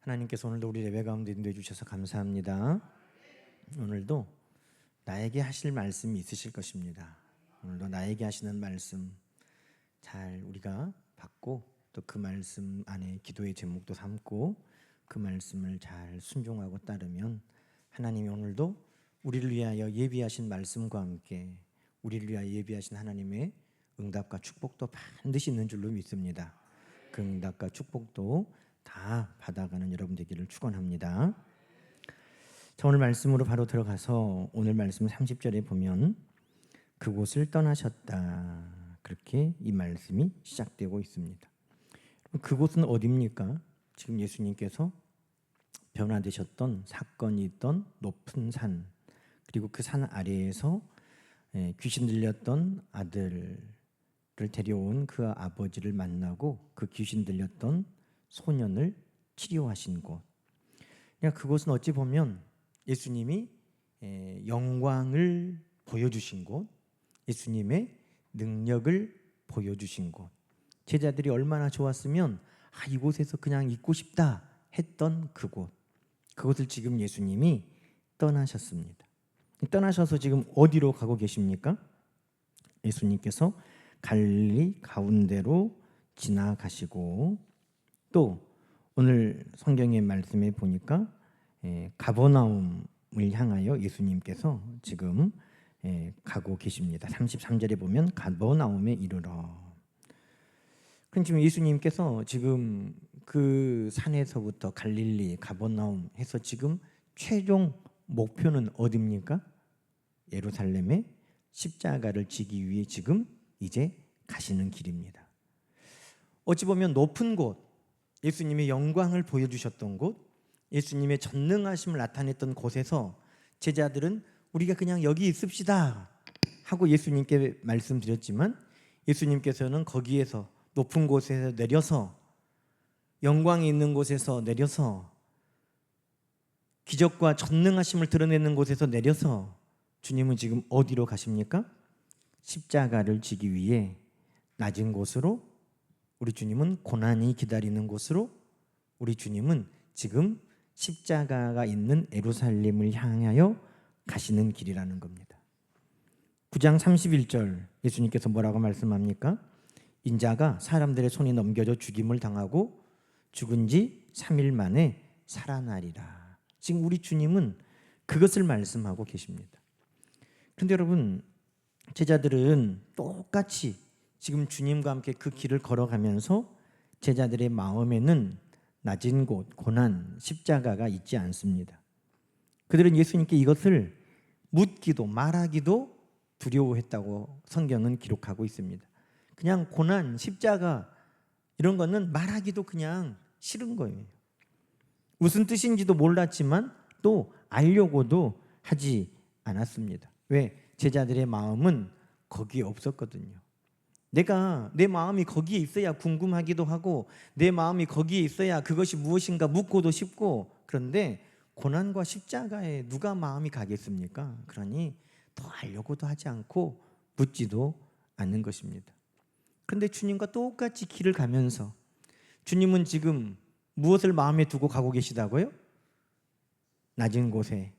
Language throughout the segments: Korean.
하나님께서 오늘도 우리 예배 가운데 인도해 주셔서 감사합니다. 오늘도 나에게 하실 말씀이 있으실 것입니다. 오늘도 나에게 하시는 말씀 잘 우리가 받고 또 그 말씀 안에 기도의 제목도 삼고 그 말씀을 잘 순종하고 따르면 하나님이 오늘도 우리를 위하여 예비하신 말씀과 함께 우리를 위하여 예비하신 하나님의 응답과 축복도 반드시 있는 줄로 믿습니다. 그 응답과 축복도 다 받아가는 여러분 되기를 축원합니다. 자, 오늘 말씀으로 바로 들어가서 오늘 말씀 30절에 보면 그곳을 떠나셨다, 그렇게 이 말씀이 시작되고 있습니다. 그곳은 어디입니까? 지금 예수님께서 변화되셨던 사건이 있던 높은 산, 그리고 그 산 아래에서 귀신 들렸던 아들을 데려온 그 아버지를 만나고 그 귀신 들렸던 소년을 치료하신 곳. 그러니까 그곳은 어찌 보면 예수님이 영광을 보여주신 곳, 예수님의 능력을 보여주신 곳. 제자들이 얼마나 좋았으면 이곳에서 그냥 있고 싶다 했던 그곳. 그곳을 지금 예수님이 떠나셨습니다. 떠나셔서 지금 어디로 가고 계십니까? 예수님께서 갈릴리 가운데로 지나가시고 또 오늘 성경의 말씀에 보니까 가버나움을 향하여 예수님께서 지금 가고 계십니다. 33절에 보면 가버나움에 이르러. 그럼 지금 예수님께서 지금 그 산에서부터 갈릴리 가버나움 해서 지금 최종 목표는 어디입니까? 예루살렘에 십자가를 지기 위해 지금 이제 가시는 길입니다. 어찌 보면 높은 곳, 예수님의 영광을 보여주셨던 곳, 예수님의 전능하심을 나타냈던 곳에서 제자들은 우리가 그냥 여기 있읍시다 하고 예수님께 말씀드렸지만 예수님께서는 거기에서 높은 곳에서 내려서 영광이 있는 곳에서 내려서 기적과 전능하심을 드러내는 곳에서 내려서 주님은 지금 어디로 가십니까? 십자가를 지기 위해 낮은 곳으로, 우리 주님은 고난이 기다리는 곳으로, 우리 주님은 지금 십자가가 있는 예루살렘을 향하여 가시는 길이라는 겁니다. 9장 31절 예수님께서 뭐라고 말씀합니까? 인자가 사람들의 손에 넘겨져 죽임을 당하고 죽은 지 3일 만에 살아나리라. 지금 우리 주님은 그것을 말씀하고 계십니다. 그런데 여러분, 제자들은 똑같이 지금 주님과 함께 그 길을 걸어가면서 제자들의 마음에는 낮은 곳, 고난, 십자가가 있지 않습니다. 그들은 예수님께 이것을 묻기도 말하기도 두려워했다고 성경은 기록하고 있습니다. 그냥 고난, 십자가 이런 거는 말하기도 그냥 싫은 거예요. 무슨 뜻인지도 몰랐지만 또 알려고도 하지 않았습니다. 왜? 제자들의 마음은 거기에 없었거든요. 내 마음이 거기에 있어야 궁금하기도 하고 내 마음이 거기에 있어야 그것이 무엇인가 묻고도 싶고, 그런데 고난과 십자가에 누가 마음이 가겠습니까? 그러니 더 알려고도 하지 않고 묻지도 않는 것입니다. 그런데 주님과 똑같이 길을 가면서 주님은 지금 무엇을 마음에 두고 가고 계시다고요? 낮은 곳에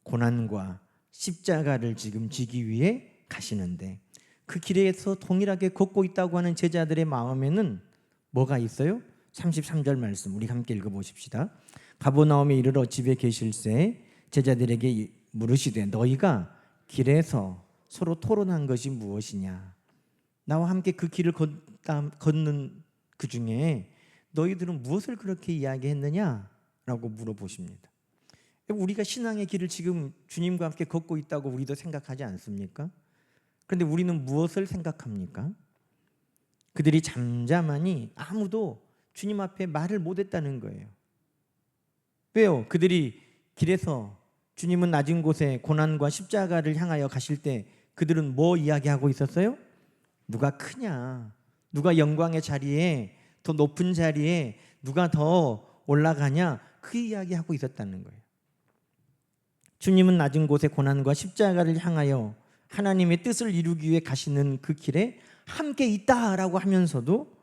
고난과 십자가를 지금 지기 위해 가시는데 그 길에서 동일하게 걷고 있다고 하는 제자들의 마음에는 뭐가 있어요? 33절 말씀 우리 함께 읽어보십시다. 가버나움에 이르러 집에 계실새 제자들에게 물으시되 너희가 길에서 서로 토론한 것이 무엇이냐? 나와 함께 그 길을 걷는 그 중에 너희들은 무엇을 그렇게 이야기했느냐? 라고 물어보십니다. 우리가 신앙의 길을 지금 주님과 함께 걷고 있다고 우리도 생각하지 않습니까? 그런데 우리는 무엇을 생각합니까? 그들이 잠잠하니 아무도 주님 앞에 말을 못했다는 거예요. 왜요? 그들이 길에서 주님은 낮은 곳에 고난과 십자가를 향하여 가실 때 그들은 뭐 이야기하고 있었어요? 누가 크냐? 누가 영광의 자리에, 더 높은 자리에 누가 더 올라가냐? 그 이야기하고 있었다는 거예요. 주님은 낮은 곳에 고난과 십자가를 향하여 하나님의 뜻을 이루기 위해 가시는 그 길에 함께 있다라고 하면서도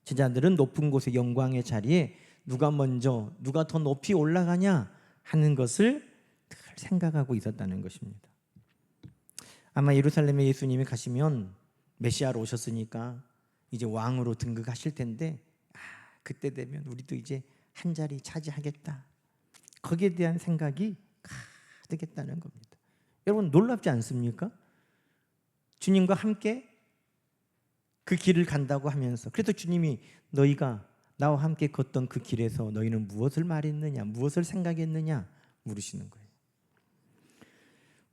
제자들은 높은 곳의 영광의 자리에 누가 먼저, 누가 더 높이 올라가냐 하는 것을 늘 생각하고 있었다는 것입니다. 아마 예루살렘에 예수님이 가시면 메시아로 오셨으니까 이제 왕으로 등극하실 텐데, 그때 되면 우리도 이제 한 자리 차지하겠다, 거기에 대한 생각이 가득했다는 겁니다. 여러분, 놀랍지 않습니까? 주님과 함께 그 길을 간다고 하면서, 그래도 주님이 너희가 나와 함께 걷던 그 길에서 너희는 무엇을 말했느냐, 무엇을 생각했느냐 물으시는 거예요.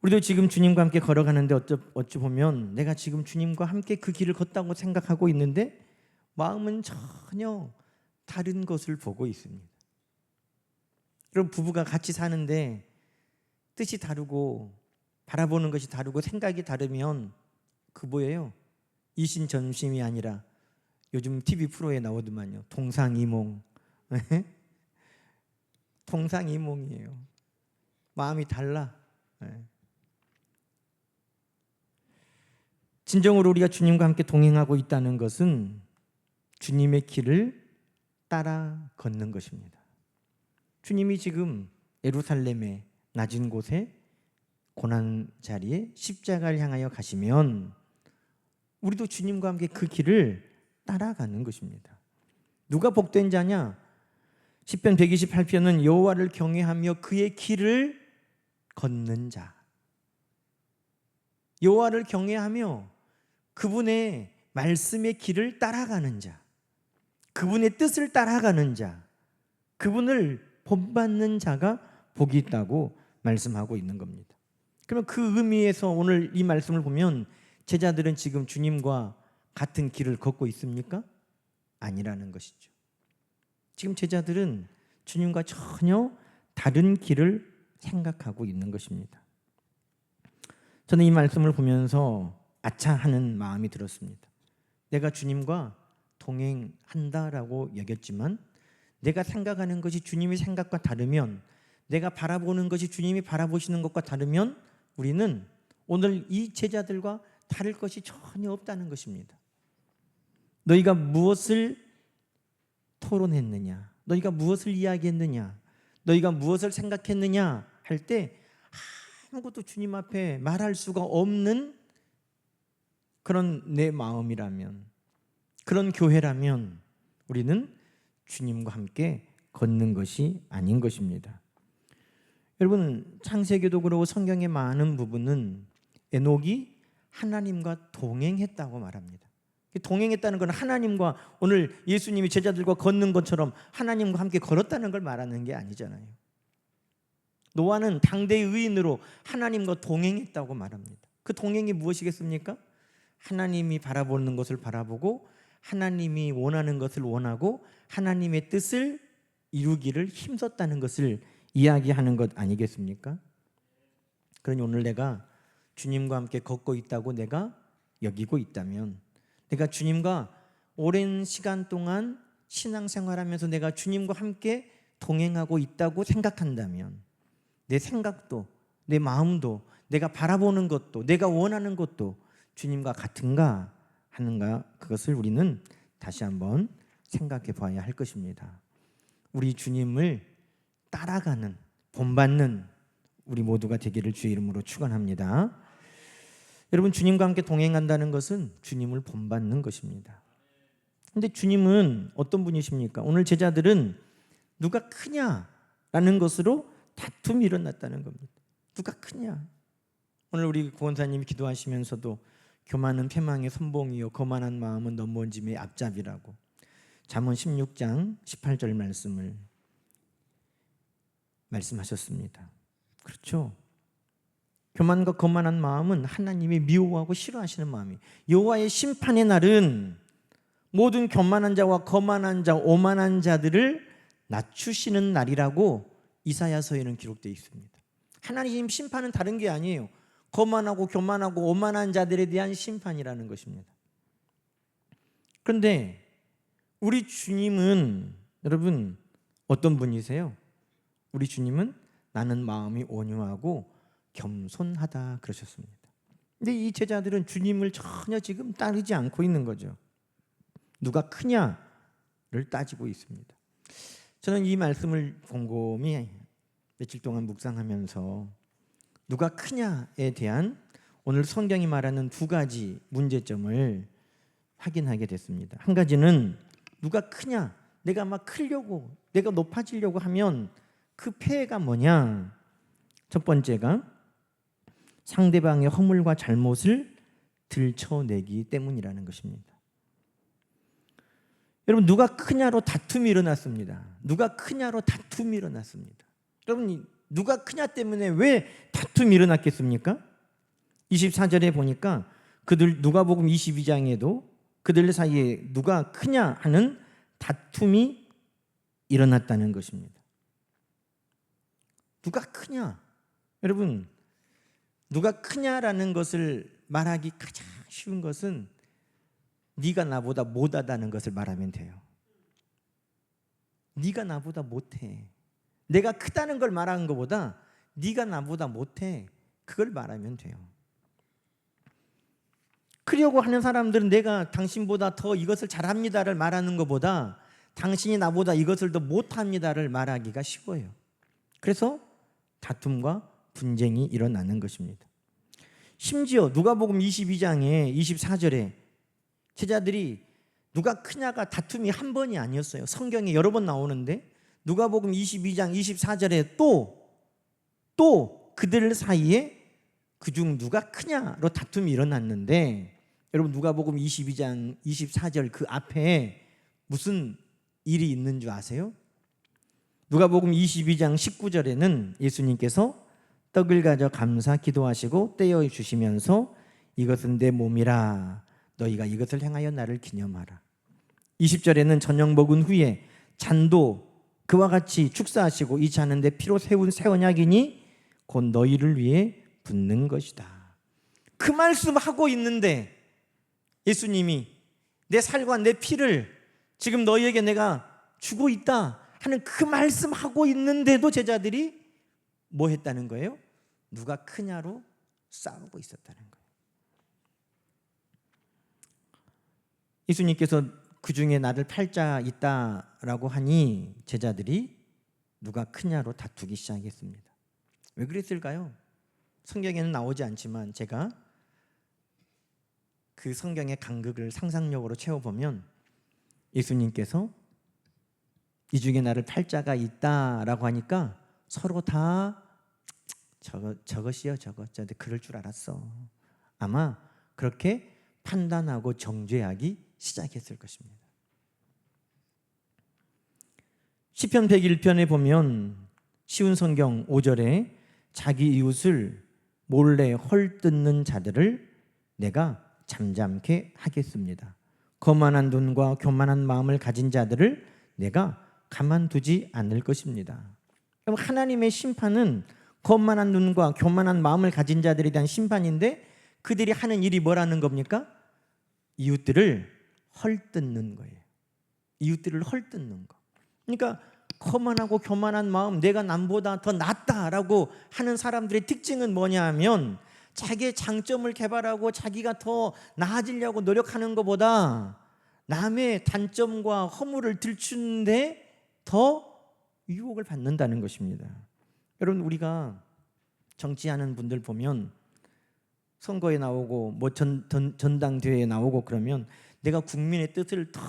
우리도 지금 주님과 함께 걸어가는데 어찌 보면 내가 지금 주님과 함께 그 길을 걷다고 생각하고 있는데 마음은 전혀 다른 것을 보고 있습니다. 그럼 부부가 같이 사는데 뜻이 다르고 바라보는 것이 다르고 생각이 다르면 그 뭐예요? 이신전심이 아니라 요즘 TV 프로에 나오더만요. 동상이몽. 동상이몽이에요. 마음이 달라. 진정으로 우리가 주님과 함께 동행하고 있다는 것은 주님의 길을 따라 걷는 것입니다. 주님이 지금 예루살렘의 낮은 곳에 고난 자리에 십자가를 향하여 가시면 우리도 주님과 함께 그 길을 따라가는 것입니다. 누가 복된 자냐? 시편 128편은 여호와를 경외하며 그의 길을 걷는 자, 여호와를 경외하며 그분의 말씀의 길을 따라가는 자, 그분의 뜻을 따라가는 자, 그분을 본받는 자가 복이 있다고 말씀하고 있는 겁니다. 그러면 그 의미에서 오늘 이 말씀을 보면 제자들은 지금 주님과 같은 길을 걷고 있습니까? 아니라는 것이죠. 지금 제자들은 주님과 전혀 다른 길을 생각하고 있는 것입니다. 저는 이 말씀을 보면서 아차 하는 마음이 들었습니다. 내가 주님과 동행한다라고 여겼지만 내가 생각하는 것이 주님의 생각과 다르면, 내가 바라보는 것이 주님이 바라보시는 것과 다르면 우리는 오늘 이 제자들과 다를 것이 전혀 없다는 것입니다. 너희가 무엇을 토론했느냐, 너희가 무엇을 이야기했느냐, 너희가 무엇을 생각했느냐 할 때 아무것도 주님 앞에 말할 수가 없는 그런 내 마음이라면, 그런 교회라면 우리는 주님과 함께 걷는 것이 아닌 것입니다. 여러분, 창세기도 그렇고 성경의 많은 부분은 에녹이 하나님과 동행했다고 말합니다. 동행했다는 건 하나님과, 오늘 예수님이 제자들과 걷는 것처럼 하나님과 함께 걸었다는 걸 말하는 게 아니잖아요. 노아는 당대의 의인으로 하나님과 동행했다고 말합니다. 그 동행이 무엇이겠습니까? 하나님이 바라보는 것을 바라보고 하나님이 원하는 것을 원하고 하나님의 뜻을 이루기를 힘썼다는 것을 이야기하는 것 아니겠습니까? 그러니 오늘 내가 주님과 함께 걷고 있다고 내가 여기고 있다면, 내가 주님과 오랜 시간 동안 신앙생활하면서 내가 주님과 함께 동행하고 있다고 생각한다면 내 생각도, 내 마음도, 내가 바라보는 것도, 내가 원하는 것도 주님과 같은가 하는가, 그것을 우리는 다시 한번 생각해 봐야 할 것입니다. 우리 주님을 따라가는, 본받는 우리 모두가 되기를 주의 이름으로 축원합니다. 여러분, 주님과 함께 동행한다는 것은 주님을 본받는 것입니다. 그런데 주님은 어떤 분이십니까? 오늘 제자들은 누가 크냐라는 것으로 다툼이 일어났다는 겁니다. 누가 크냐? 오늘 우리 구원사님이 기도하시면서도 교만은 패망의 선봉이요 거만한 마음은 넘어온 짐의 앞잡이라고 잠언 16장 18절 말씀을 말씀하셨습니다. 그렇죠? 교만과 거만한 마음은 하나님이 미워하고 싫어하시는 마음이, 여호와의 심판의 날은 모든 교만한 자와 거만한 자, 오만한 자들을 낮추시는 날이라고 이사야서에는 기록되어 있습니다. 하나님 심판은 다른 게 아니에요. 거만하고 교만하고 오만한 자들에 대한 심판이라는 것입니다. 그런데 우리 주님은, 여러분, 어떤 분이세요? 우리 주님은 나는 마음이 온유하고 겸손하다 그러셨습니다. 근데 이 제자들은 주님을 전혀 지금 따르지 않고 있는 거죠. 누가 크냐를 따지고 있습니다. 저는 이 말씀을 곰곰이 며칠 동안 묵상하면서 누가 크냐에 대한 오늘 성경이 말하는 두 가지 문제점을 확인하게 됐습니다. 한 가지는 누가 크냐, 내가 막 크려고, 내가 높아지려고 하면 그 폐해가 뭐냐. 첫 번째가 상대방의 허물과 잘못을 들춰내기 때문이라는 것입니다. 여러분, 누가 크냐로 다툼이 일어났습니다. 누가 크냐로 다툼이 일어났습니다. 여러분, 누가 크냐 때문에 왜 다툼이 일어났겠습니까? 24절에 보니까 그들, 누가복음 22장에도 그들 사이에 누가 크냐 하는 다툼이 일어났다는 것입니다. 누가 크냐? 여러분, 누가 크냐라는 것을 말하기 가장 쉬운 것은 네가 나보다 못하다는 것을 말하면 돼요. 네가 나보다 못해. 내가 크다는 걸 말하는 것보다 네가 나보다 못해, 그걸 말하면 돼요. 크려고 하는 사람들은 내가 당신보다 더 이것을 잘합니다를 말하는 것보다 당신이 나보다 이것을 더 못합니다를 말하기가 쉬워요. 그래서 다툼과 분쟁이 일어나는 것입니다. 심지어 누가복음 22장에 24절에 제자들이 누가 크냐가 다툼이 한 번이 아니었어요. 성경에 여러 번 나오는데 누가복음 22장 24절에 또 그들 사이에 그중 누가 크냐로 다툼이 일어났는데, 여러분 누가복음 22장 24절 그 앞에 무슨 일이 있는 줄 아세요? 누가복음 22장 19절에는 예수님께서 떡을 가져 감사 기도하시고 떼어 주시면서 이것은 내 몸이라 너희가 이것을 행하여 나를 기념하라. 20절에는 저녁 먹은 후에 잔도 그와 같이 축사하시고 이 잔은 내 피로 세운 새 언약이니 곧 너희를 위해 붓는 것이다. 그 말씀하고 있는데 예수님이 내 살과 내 피를 지금 너희에게 내가 주고 있다 하는 그 말씀하고 있는데도 제자들이 뭐 했다는 거예요? 누가 크냐로 싸우고 있었다는 거예요. 예수님께서 그 중에 나를 팔 자 있다라고 하니 제자들이 누가 크냐로 다투기 시작했습니다. 왜 그랬을까요? 성경에는 나오지 않지만 제가 그 성경의 간극을 상상력으로 채워보면 예수님께서 이 중에 나를 팔 자가 있다라고 하니까 서로 다 저것이요 저것, 저한테 그럴 줄 알았어. 아마 그렇게 판단하고 정죄하기 시작했을 것입니다. 시편 101편에 보면 쉬운 성경 5절에 자기 이웃을 몰래 헐뜯는 자들을 내가 잠잠케 하겠습니다. 거만한 눈과 교만한 마음을 가진 자들을 내가 가만두지 않을 것입니다. 하나님의 심판은 거만한 눈과 교만한 마음을 가진 자들에 대한 심판인데 그들이 하는 일이 뭐라는 겁니까? 이웃들을 헐뜯는 거예요. 이웃들을 헐뜯는 거. 그러니까 거만하고 교만한 마음, 내가 남보다 더 낫다라고 하는 사람들의 특징은 뭐냐 하면 자기의 장점을 개발하고 자기가 더 나아지려고 노력하는 것보다 남의 단점과 허물을 들추는데 더 유혹을 받는다는 것입니다. 여러분, 우리가 정치하는 분들 보면 선거에 나오고 뭐 전당대회에 나오고 그러면 내가 국민의 뜻을 더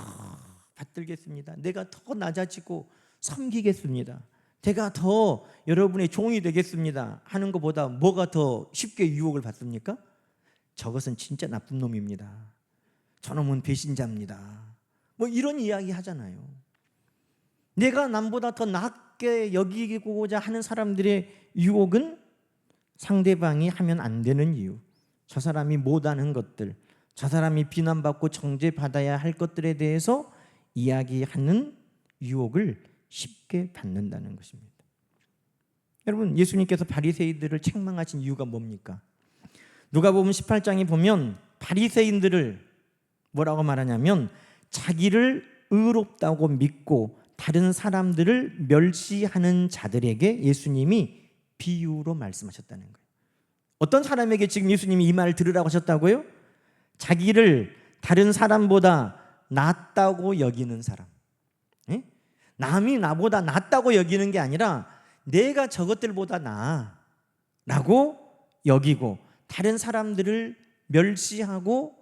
받들겠습니다. 내가 더 낮아지고 섬기겠습니다. 제가 더 여러분의 종이 되겠습니다 하는 것보다 뭐가 더 쉽게 유혹을 받습니까? 저것은 진짜 나쁜 놈입니다. 저놈은 배신자입니다. 뭐 이런 이야기 하잖아요. 내가 남보다 더 낫게 여기고자 하는 사람들의 유혹은 상대방이 하면 안 되는 이유, 저 사람이 못하는 것들, 저 사람이 비난받고 정죄받아야 할 것들에 대해서 이야기하는 유혹을 쉽게 받는다는 것입니다. 여러분, 예수님께서 바리새인들을 책망하신 이유가 뭡니까? 누가복음 18장에 보면 바리새인들을 뭐라고 말하냐면 자기를 의롭다고 믿고 다른 사람들을 멸시하는 자들에게 예수님이 비유로 말씀하셨다는 거예요. 어떤 사람에게 지금 예수님이 이 말을 들으라고 하셨다고요? 자기를 다른 사람보다 낫다고 여기는 사람, 남이 나보다 낫다고 여기는 게 아니라 내가 저것들보다 나아라고 여기고, 다른 사람들을 멸시하고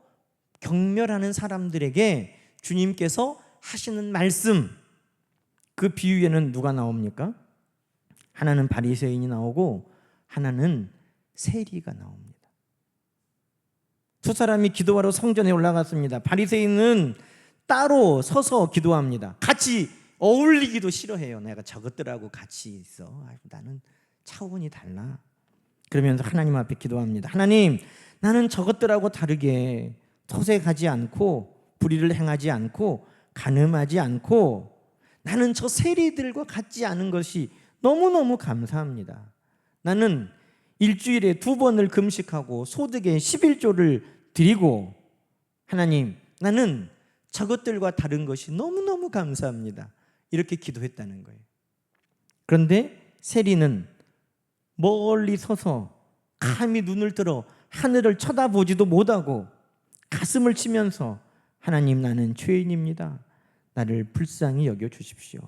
경멸하는 사람들에게 주님께서 하시는 말씀, 그 비유에는 누가 나옵니까? 하나는 바리새인이 나오고 하나는 세리가 나옵니다. 두 사람이 기도하러 성전에 올라갔습니다. 바리새인은 따로 서서 기도합니다. 같이 어울리기도 싫어해요. 내가 저것들하고 같이 있어. 나는 차원이 달라. 그러면서 하나님 앞에 기도합니다. 하나님, 나는 저것들하고 다르게 소색하지 않고 불의를 행하지 않고 간음하지 않고 나는 저 세리들과 같지 않은 것이 너무너무 감사합니다. 나는 일주일에 2번을 금식하고 소득의 11조를 드리고, 하나님, 나는 저것들과 다른 것이 너무너무 감사합니다. 이렇게 기도했다는 거예요. 그런데 세리는 멀리 서서 감히 눈을 들어 하늘을 쳐다보지도 못하고 가슴을 치면서 하나님, 나는 죄인입니다. 나를 불쌍히 여겨 주십시오.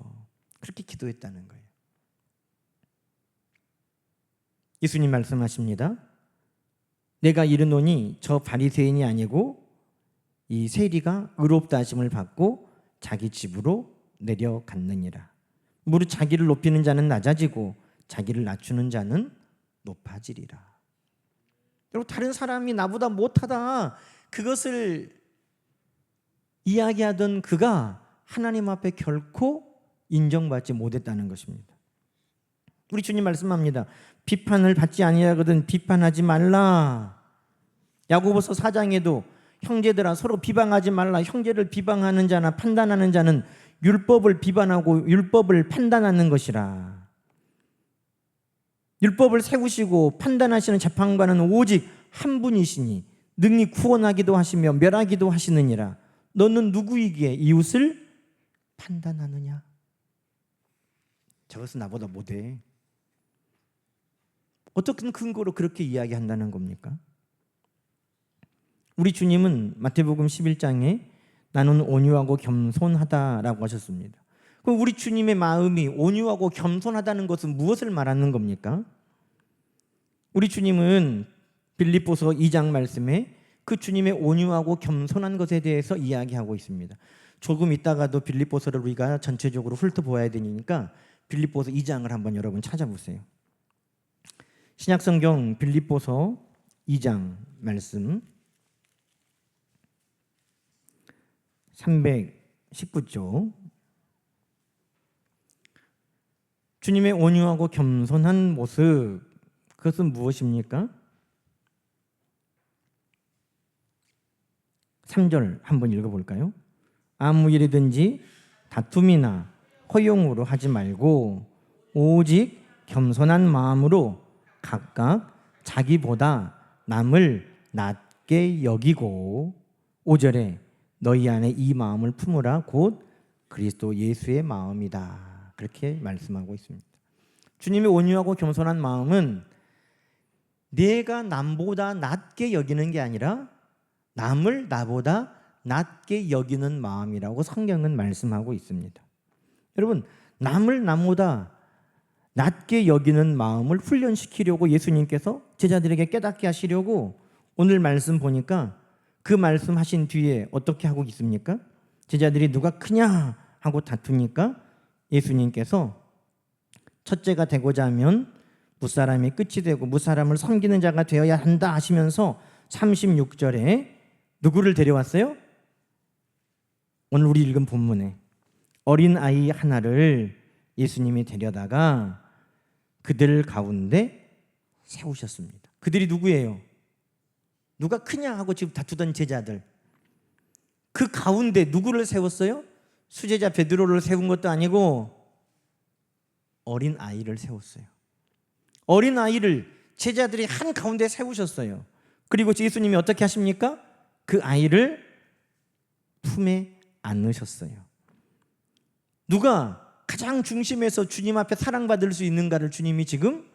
그렇게 기도했다는 거예요. 예수님 말씀하십니다. 내가 이르노니 저 바리새인이 아니고 이 세리가 의롭다 하심을 받고 자기 집으로 내려갔느니라. 무릇 자기를 높이는 자는 낮아지고 자기를 낮추는 자는 높아지리라. 여러분, 다른 사람이 나보다 못하다 그것을 이야기하던 그가 하나님 앞에 결코 인정받지 못했다는 것입니다. 우리 주님 말씀합니다. 비판을 받지 아니하거든 비판하지 말라. 야고보서 4장에도 형제들아 서로 비방하지 말라. 형제를 비방하는 자나 판단하는 자는 율법을 비판하고 율법을 판단하는 것이라. 율법을 세우시고 판단하시는 재판관은 오직 한 분이시니 능히 구원하기도 하시며 멸하기도 하시느니라. 너는 누구이기에 이웃을 판단하느냐? 저것은 나보다 못해. 어떻게 근거로 그렇게 이야기한다는 겁니까? 우리 주님은 마태복음 11장에 나는 온유하고 겸손하다라고 하셨습니다. 그럼 우리 주님의 마음이 온유하고 겸손하다는 것은 무엇을 말하는 겁니까? 우리 주님은 빌립보서 2장 말씀에 그 주님의 온유하고 겸손한 것에 대해서 이야기하고 있습니다. 조금 있다가도 빌립보서를 우리가 전체적으로 훑어보아야 되니까 빌립보서 2장을 한번 여러분 찾아보세요. 신약성경 빌립보서 2장 말씀 319쪽. 주님의 온유하고 겸손한 모습, 그것은 무엇입니까? 3절 한번 읽어볼까요? 아무 일이든지 다툼이나 허용으로 하지 말고 오직 겸손한 마음으로 각각 자기보다 남을 낮게 여기고, 5절에 너희 안에 이 마음을 품으라 곧 그리스도 예수의 마음이다. 그렇게 말씀하고 있습니다. 주님의 온유하고 겸손한 마음은 내가 남보다 낮게 여기는 게 아니라 남을 나보다 낮게 여기는 마음이라고 성경은 말씀하고 있습니다. 여러분, 남을 남보다 낮게 여기는 마음을 훈련시키려고 예수님께서 제자들에게 깨닫게 하시려고 오늘 말씀 보니까 그 말씀하신 뒤에 어떻게 하고 있습니까? 제자들이 누가 크냐 하고 다투니까 예수님께서 첫째가 되고자 하면 무사람이 끝이 되고 무사람을 섬기는 자가 되어야 한다 하시면서 36절에 누구를 데려왔어요? 오늘 우리 읽은 본문에 어린 아이 하나를 예수님이 데려다가 그들 가운데 세우셨습니다. 그들이 누구예요? 누가 크냐 하고 지금 다투던 제자들. 그 가운데 누구를 세웠어요? 수제자 베드로를 세운 것도 아니고 어린 아이를 세웠어요. 어린 아이를 제자들이 한 가운데 세우셨어요. 그리고 예수님이 어떻게 하십니까? 그 아이를 품에 안으셨어요. 누가 가장 중심에서 주님 앞에 사랑받을 수 있는가를 주님이 지금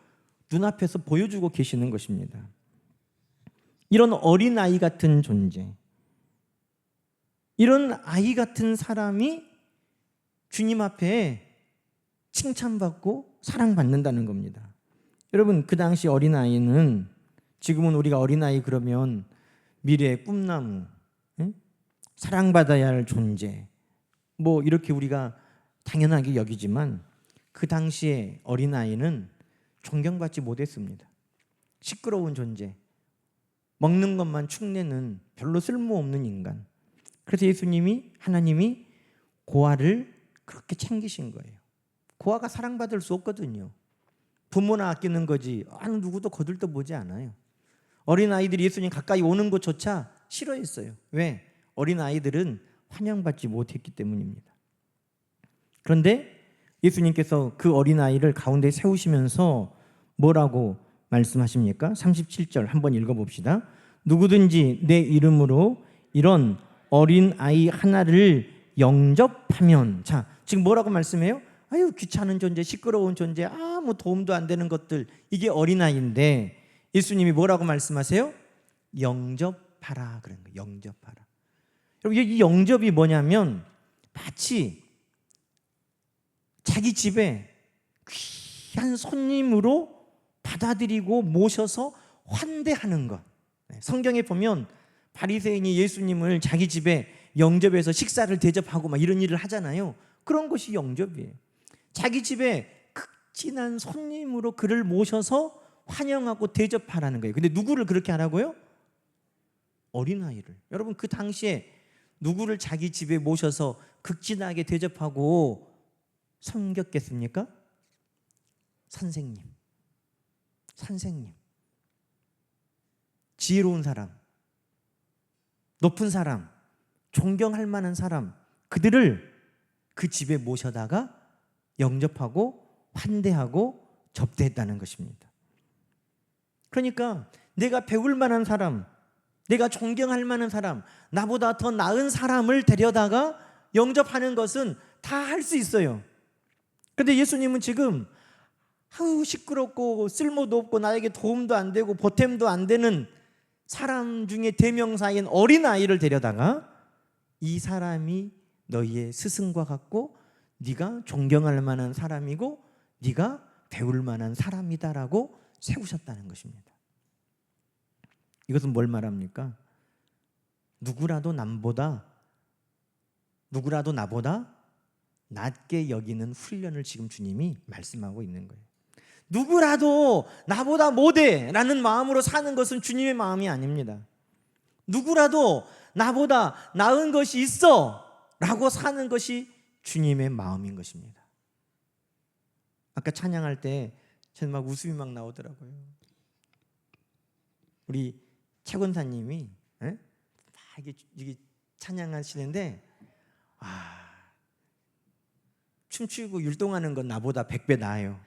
눈앞에서 보여주고 계시는 것입니다. 이런 어린아이 같은 존재, 이런 아이 같은 사람이 주님 앞에 칭찬받고 사랑받는다는 겁니다. 여러분, 그 당시 어린아이는, 지금은 우리가 어린아이 그러면 미래의 꿈나무, 사랑받아야 할 존재, 뭐 이렇게 우리가 당연하게 여기지만 그 당시에 어린아이는 존경받지 못했습니다. 시끄러운 존재, 먹는 것만 축내는 별로 쓸모없는 인간. 그래서 하나님이 고아를 그렇게 챙기신 거예요. 고아가 사랑받을 수 없거든요. 부모나 아끼는 거지 어느 누구도 거들떠보지 않아요. 어린아이들이 예수님 가까이 오는 것조차 싫어했어요. 왜? 어린아이들은 환영받지 못했기 때문입니다. 그런데 예수님께서 그 어린아이를 가운데 세우시면서 뭐라고 말씀하십니까? 37절 한번 읽어봅시다. 누구든지 내 이름으로 이런 어린아이 하나를 영접하면, 자, 지금 뭐라고 말씀해요? 아유, 귀찮은 존재, 시끄러운 존재, 아무 도움도 안 되는 것들, 이게 어린아이인데 예수님이 뭐라고 말씀하세요? 영접하라 그런 거예요. 영접하라. 여러분, 이 영접이 뭐냐면 마치 자기 집에 귀한 손님으로 받아들이고 모셔서 환대하는 것. 성경에 보면 바리새인이 예수님을 자기 집에 영접해서 식사를 대접하고 막 이런 일을 하잖아요. 그런 것이 영접이에요. 자기 집에 극진한 손님으로 그를 모셔서 환영하고 대접하라는 거예요. 근데 누구를 그렇게 하라고요? 어린아이를. 여러분, 그 당시에 누구를 자기 집에 모셔서 극진하게 대접하고 섬겼겠습니까? 선생님. 지혜로운 사람, 높은 사람, 존경할 만한 사람, 그들을 그 집에 모셔다가 영접하고 환대하고 접대했다는 것입니다. 그러니까 내가 배울 만한 사람, 내가 존경할 만한 사람, 나보다 더 나은 사람을 데려다가 영접하는 것은 다 할 수 있어요. 그런데 예수님은 지금 시끄럽고 쓸모도 없고 나에게 도움도 안 되고 보탬도 안 되는 사람 중에 대명사인 어린아이를 데려다가 이 사람이 너희의 스승과 같고 네가 존경할 만한 사람이고 네가 배울 만한 사람이다라고 세우셨다는 것입니다. 이것은 뭘 말합니까? 누구라도 나보다 낮게 여기는 훈련을 지금 주님이 말씀하고 있는 거예요. 누구라도 나보다 못해라는 마음으로 사는 것은 주님의 마음이 아닙니다. 누구라도 나보다 나은 것이 있어 라고 사는 것이 주님의 마음인 것입니다. 아까 찬양할 때 저는 막 웃음이 막 나오더라고요. 우리 최 권사님이 이게 찬양하시는데 춤추고 율동하는 건 나보다 100배 나아요.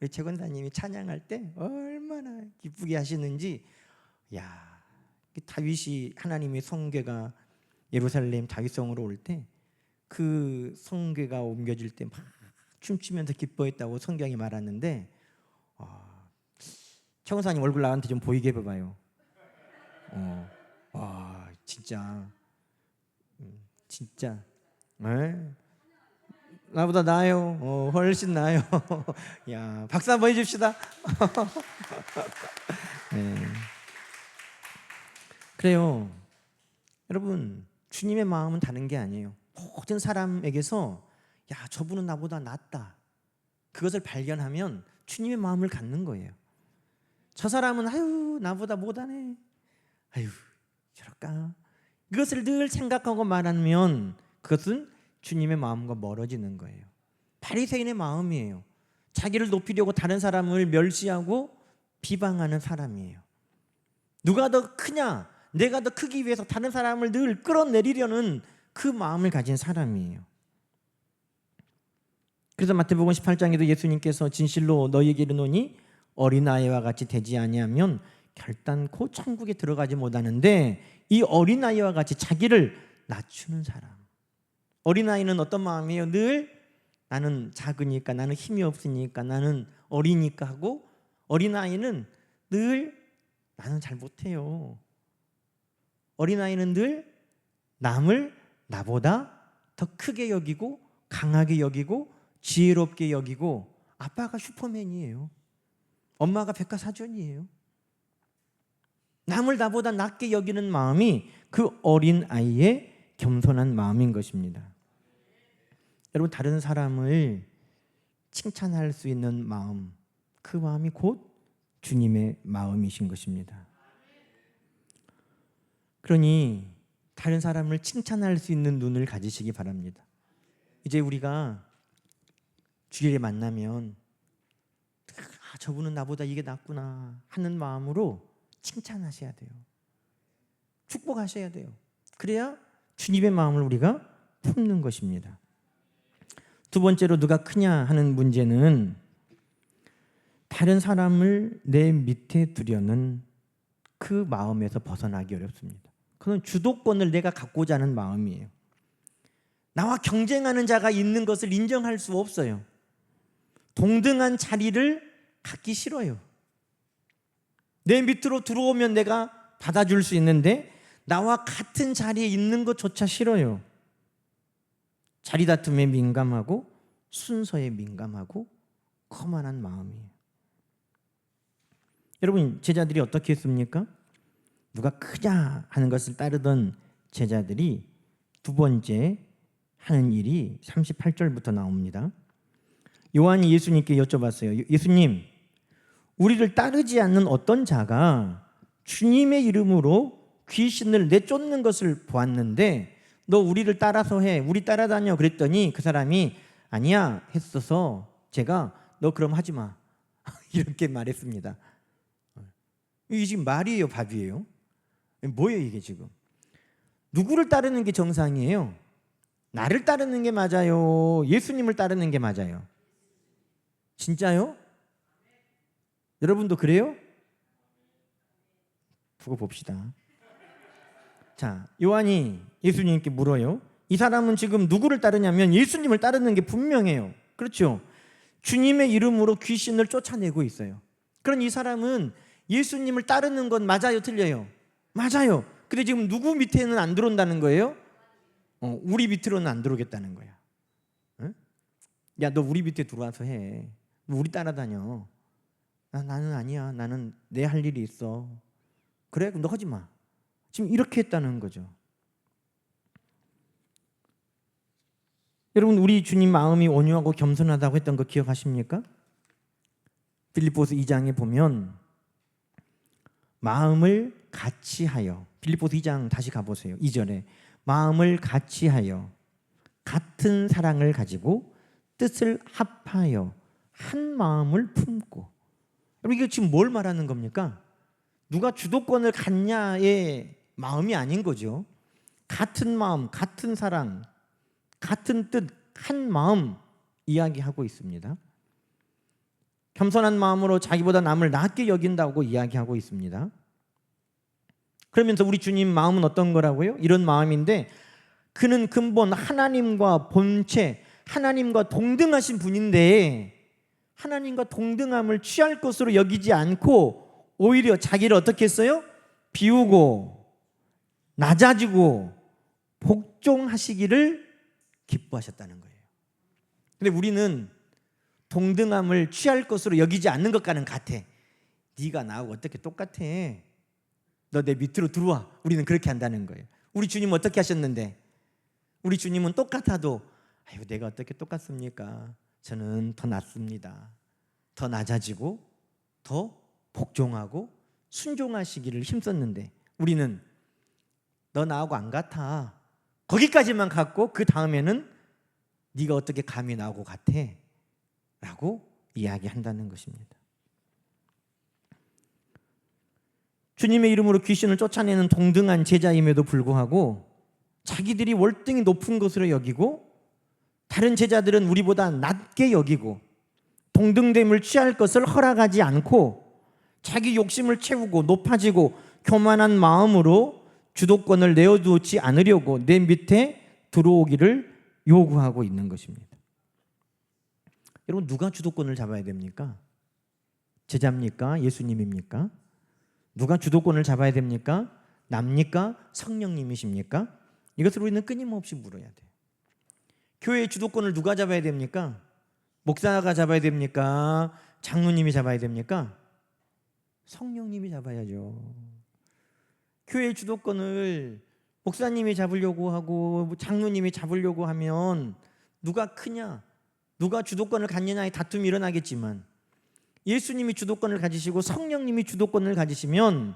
우리 최 권사님이 찬양할 때 얼마나 기쁘게 하시는지. 다윗이 하나님의 성궤가 예루살렘 다윗성으로 올 때 그 성궤가 옮겨질 때 막 춤추면서 기뻐했다고 성경이 말하는데, 최 권사님 얼굴 나한테 좀 보이게 해봐요. 진짜 나보다 나아요. 훨씬 나아요. 야, 박수 한번 해줍시다. 네. 그래요. 여러분, 주님의 마음은 다른 게 아니에요. 모든 사람에게서 저분은 나보다 낫다, 그것을 발견하면 주님의 마음을 갖는 거예요. 저 사람은 나보다 못하네, 저럴까, 이것을 늘 생각하고 말하면 그것은 주님의 마음과 멀어지는 거예요. 바리새인의 마음이에요. 자기를 높이려고 다른 사람을 멸시하고 비방하는 사람이에요. 누가 더 크냐, 내가 더 크기 위해서 다른 사람을 늘 끌어내리려는 그 마음을 가진 사람이에요. 그래서 마태복음 18장에도 예수님께서 진실로 너희에게 이르노니 어린아이와 같이 되지 아니하면 결단코 천국에 들어가지 못하는데, 이 어린아이와 같이 자기를 낮추는 사람. 어린아이는 어떤 마음이에요? 늘 나는 작으니까, 나는 힘이 없으니까, 나는 어리니까 하고, 어린아이는 늘 나는 잘 못해요. 어린아이는 늘 남을 나보다 더 크게 여기고 강하게 여기고 지혜롭게 여기고 아빠가 슈퍼맨이에요. 엄마가 백과사전이에요. 남을 나보다 낮게 여기는 마음이 그 어린 아이의 겸손한 마음인 것입니다. 여러분, 다른 사람을 칭찬할 수 있는 마음, 그 마음이 곧 주님의 마음이신 것입니다. 그러니 다른 사람을 칭찬할 수 있는 눈을 가지시기 바랍니다. 이제 우리가 주일에 만나면 저분은 나보다 이게 낫구나 하는 마음으로 칭찬하셔야 돼요. 축복하셔야 돼요. 그래야 주님의 마음을 우리가 품는 것입니다. 두 번째로 누가 크냐 하는 문제는 다른 사람을 내 밑에 두려는 그 마음에서 벗어나기 어렵습니다. 그건 주도권을 내가 갖고자 하는 마음이에요. 나와 경쟁하는 자가 있는 것을 인정할 수 없어요. 동등한 자리를 갖기 싫어요. 내 밑으로 들어오면 내가 받아줄 수 있는데 나와 같은 자리에 있는 것조차 싫어요. 자리 다툼에 민감하고 순서에 민감하고 거만한 마음이에요. 여러분, 제자들이 어떻게 했습니까? 누가 크냐 하는 것을 따르던 제자들이 두 번째 하는 일이 38절부터 나옵니다. 요한이 예수님께 여쭤봤어요. 예수님, 우리를 따르지 않는 어떤 자가 주님의 이름으로 귀신을 내쫓는 것을 보았는데 너 우리를 따라서 해, 우리 따라다녀 그랬더니 그 사람이 아니야 했어서 제가 너 그럼 하지 마 이렇게 말했습니다. 이게 지금 말이에요, 밥이에요? 뭐예요 이게 지금? 누구를 따르는 게 정상이에요? 나를 따르는 게 맞아요? 예수님을 따르는 게 맞아요? 진짜요? 여러분도 그래요? 두고 봅시다. 자, 요한이 예수님께 물어요. 이 사람은 지금 누구를 따르냐면 예수님을 따르는 게 분명해요. 그렇죠? 주님의 이름으로 귀신을 쫓아내고 있어요. 그럼 이 사람은 예수님을 따르는 건 맞아요, 틀려요? 맞아요. 근데 지금 누구 밑에는 안 들어온다는 거예요? 우리 밑으로는 안 들어오겠다는 거야. 응? 야, 너 우리 밑에 들어와서 해. 우리 따라다녀. 나는 아니야. 나는 내 할 일이 있어. 그래? 그럼 너 하지 마. 지금 이렇게 했다는 거죠. 여러분, 우리 주님 마음이 온유하고 겸손하다고 했던 거 기억하십니까? 빌립보서 2장에 보면 마음을 같이하여, 빌립보서 2장 다시 가보세요. 2절에 마음을 같이하여 같은 사랑을 가지고 뜻을 합하여 한 마음을 품고. 여러분, 이게 지금 뭘 말하는 겁니까? 누가 주도권을 갖냐의 마음이 아닌 거죠. 같은 마음, 같은 사랑, 같은 뜻, 한 마음 이야기하고 있습니다. 겸손한 마음으로 자기보다 남을 낮게 여긴다고 이야기하고 있습니다. 그러면서 우리 주님 마음은 어떤 거라고요? 이런 마음인데 그는 근본 하나님과 본체, 하나님과 동등하신 분인데 하나님과 동등함을 취할 것으로 여기지 않고 오히려 자기를 어떻게 했어요? 비우고 낮아지고 복종하시기를 기뻐하셨다는 거예요. 근데 우리는 동등함을 취할 것으로 여기지 않는 것과는 같아. 네가 나하고 어떻게 똑같아? 너 내 밑으로 들어와. 우리는 그렇게 한다는 거예요. 우리 주님은 어떻게 하셨는데? 우리 주님은 똑같아도 아이고 내가 어떻게 똑같습니까? 저는 더 낫습니다. 더 낮아지고 더 복종하고 순종하시기를 힘썼는데 우리는 너 나하고 안 같아. 거기까지만 갖고 그 다음에는 네가 어떻게 감히 나하고 같아? 라고 이야기한다는 것입니다. 주님의 이름으로 귀신을 쫓아내는 동등한 제자임에도 불구하고 자기들이 월등히 높은 것으로 여기고 다른 제자들은 우리보다 낮게 여기고 동등됨을 취할 것을 허락하지 않고 자기 욕심을 채우고 높아지고 교만한 마음으로 주도권을 내어두지 않으려고 내 밑에 들어오기를 요구하고 있는 것입니다. 여러분, 누가 주도권을 잡아야 됩니까? 제자입니까? 예수님입니까? 누가 주도권을 잡아야 됩니까? 남니까? 성령님이십니까? 이것을 우리는 끊임없이 물어야 돼요. 교회의 주도권을 누가 잡아야 됩니까? 목사가 잡아야 됩니까? 장로님이 잡아야 됩니까? 성령님이 잡아야죠. 교회 주도권을 목사님이 잡으려고 하고 장로님이 잡으려고 하면 누가 크냐, 누가 주도권을 갖느냐의 다툼이 일어나겠지만, 예수님이 주도권을 가지시고 성령님이 주도권을 가지시면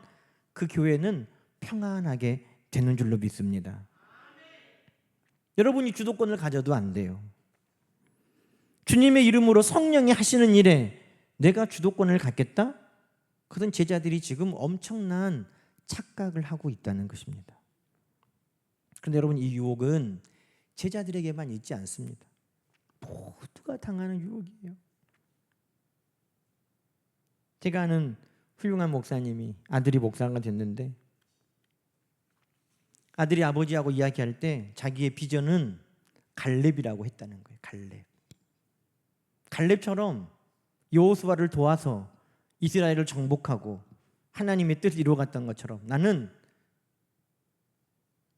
그 교회는 평안하게 되는 줄로 믿습니다. 여러분이 주도권을 가져도 안 돼요. 주님의 이름으로 성령이 하시는 일에 내가 주도권을 갖겠다? 그런 제자들이 지금 엄청난 착각을 하고 있다는 것입니다. 그런데 여러분, 이 유혹은 제자들에게만 있지 않습니다. 모두가 당하는 유혹이에요. 제가 아는 훌륭한 목사님이 아들이 목사가 됐는데, 아들이 아버지하고 이야기할 때 자기의 비전은 갈렙이라고 했다는 거예요. 갈렙처럼 여호수아를 도와서 이스라엘을 정복하고 하나님의 뜻을 이루어갔던 것처럼 나는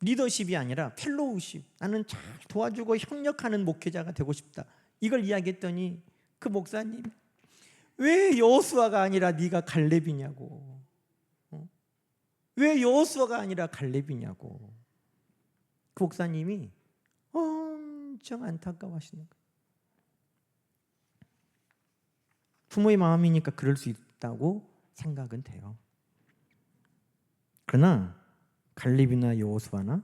리더십이 아니라 펠로우십, 나는 잘 도와주고 협력하는 목회자가 되고 싶다, 이걸 이야기했더니 그 목사님, 왜 여호수아가 아니라 네가 갈렙이냐고, 왜 여호수아가 아니라 갈렙이냐고. 그 목사님이 엄청 안타까워하시는 거예요. 부모의 마음이니까 그럴 수 있다고 생각은 돼요. 그러나 갈렙이나 여호수아나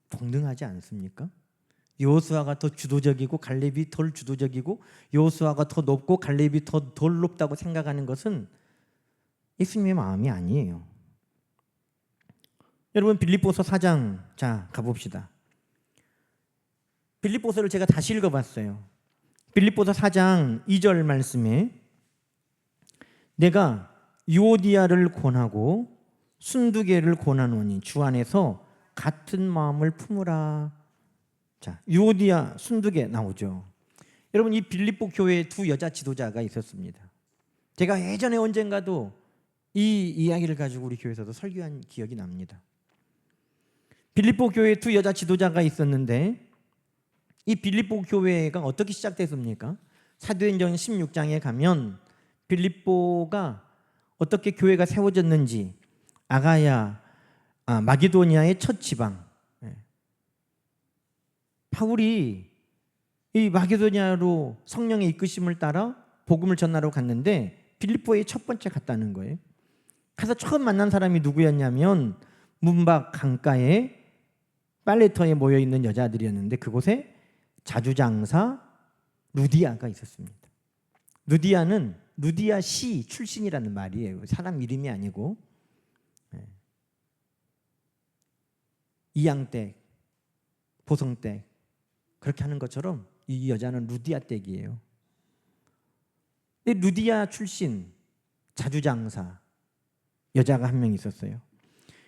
동등하지 않습니까? 여호수아가 더 주도적이고 갈렙이 덜 주도적이고, 여호수아가 더 높고 갈렙이 더 덜 높다고 생각하는 것은 예수님의 마음이 아니에요. 여러분, 빌립보서 4장 자 가봅시다. 빌립보서를 제가 다시 읽어봤어요. 빌립보서 4장 2절 말씀에 내가 유오디아를 권하고 순두개를 권하노니 주 안에서 같은 마음을 품으라. 자, 유오디아, 순두개 나오죠. 여러분, 이 빌립보 교회에 두 여자 지도자가 있었습니다. 제가 예전에 언젠가도 이 이야기를 가지고 우리 교회에서도 설교한 기억이 납니다. 빌립보 교회에 두 여자 지도자가 있었는데, 이 빌립보 교회가 어떻게 시작됐습니까? 사도행전 16장에 가면 빌립보가 어떻게 교회가 세워졌는지, 마게도니아의 첫 지방, 바울이 이 마게도니아로 성령의 이끄심을 따라 복음을 전하러 갔는데 빌립보에 첫 번째 갔다는 거예요. 가서 처음 만난 사람이 누구였냐면 문밖 강가에 빨래터에 모여있는 여자들이었는데, 그곳에 자주장사 루디아가 있었습니다. 루디아는 루디아 시 출신이라는 말이에요. 사람 이름이 아니고, 이양댁, 보성댁 그렇게 하는 것처럼 이 여자는 루디아 댁이에요. 루디아 출신 자주장사 여자가 한 명 있었어요.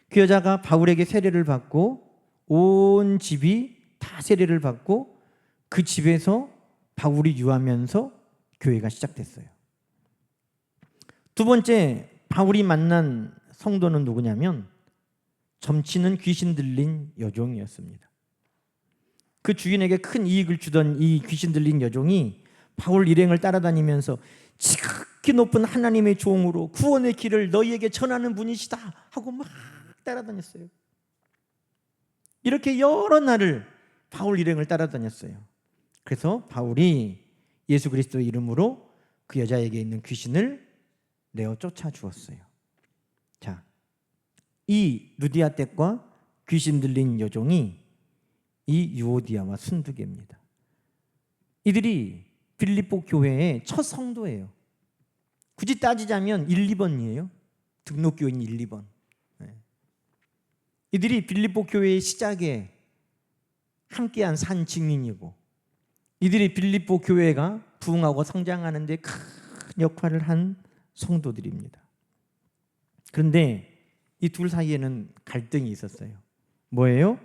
그 여자가 바울에게 세례를 받고 온 집이 다 세례를 받고 그 집에서 바울이 유하면서 교회가 시작됐어요. 두 번째, 바울이 만난 성도는 누구냐면 점치는 귀신 들린 여종이었습니다. 그 주인에게 큰 이익을 주던 이 귀신 들린 여종이 바울 일행을 따라다니면서 지극히 높은 하나님의 종으로 구원의 길을 너희에게 전하는 분이시다 하고 막 따라다녔어요. 이렇게 여러 날을 바울 일행을 따라다녔어요. 그래서 바울이 예수 그리스도의 이름으로 그 여자에게 있는 귀신을 내어 쫓아 주었어요. 자, 이 루디아 댁과 귀신 들린 여종이 이 유오디아와 순두개입니다. 이들이 빌립보 교회의 첫 성도예요. 굳이 따지자면 1, 2번이에요. 등록교인 1, 2번. 이들이 빌립보 교회의 시작에 함께한 산 증인이고, 이들이 빌립보 교회가 부흥하고 성장하는 데 큰 역할을 한 성도들입니다. 그런데 이 둘 사이에는 갈등이 있었어요. 뭐예요?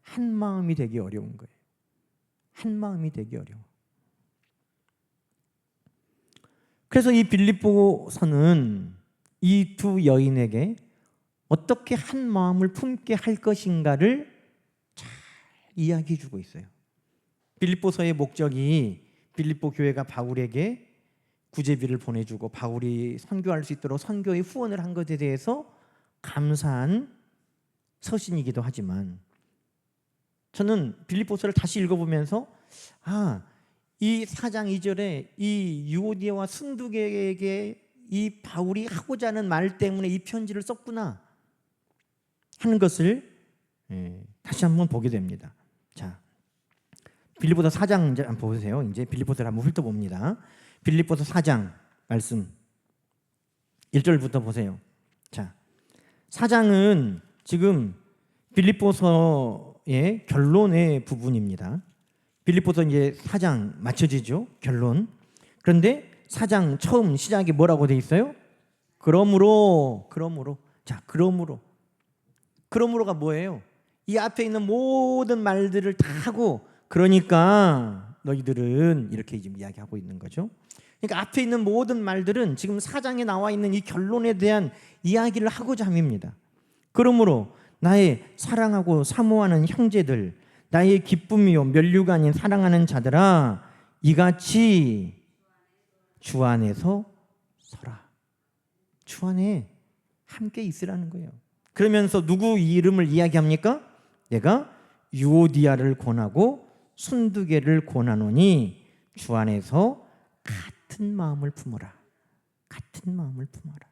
한 마음이 되기 어려운 거예요. 한 마음이 되기 어려워. 그래서 이 빌립보서는 이 두 여인에게 어떻게 한 마음을 품게 할 것인가를 잘 이야기해 주고 있어요. 빌립보서의 목적이 빌립보 교회가 바울에게 구제비를 보내주고 바울이 선교할 수 있도록 선교에 후원을 한 것에 대해서 감사한 서신이기도 하지만, 저는 빌립보서를 다시 읽어보면서 이 4장 2절에 이 유오디아와 순두계에게 이 바울이 하고자 하는 말 때문에 이 편지를 썼구나 하는 것을 다시 한번 보게 됩니다. 자, 빌립보서 4장 이제 한번 보세요. 이제 빌립보서를 한번 훑어봅니다. 빌립보서 4장 말씀 1절부터 보세요. 자, 4장은 지금 빌립보서의 결론의 부분입니다. 빌립보서 이제 4장 맞춰지죠, 결론. 그런데 4장 처음 시작이 뭐라고 돼 있어요? 그러므로. 자, 그러므로가 뭐예요? 이 앞에 있는 모든 말들을 다 하고, 그러니까 너희들은 이렇게 지금 이야기하고 있는 거죠. 그러니까 앞에 있는 모든 말들은 지금 4장에 나와 있는 이 결론에 대한 이야기를 하고자 함입니다. 그러므로 나의 사랑하고 사모하는 형제들, 나의 기쁨이요 면류가 아닌 사랑하는 자들아, 이같이 주 안에서 서라. 주 안에 함께 있으라는 거예요. 그러면서 누구 이름을 이야기합니까? 내가 유오디아를 권하고 순두계를 권하노니 주 안에서 같은 마음을 품어라. 같은 마음을 품어라.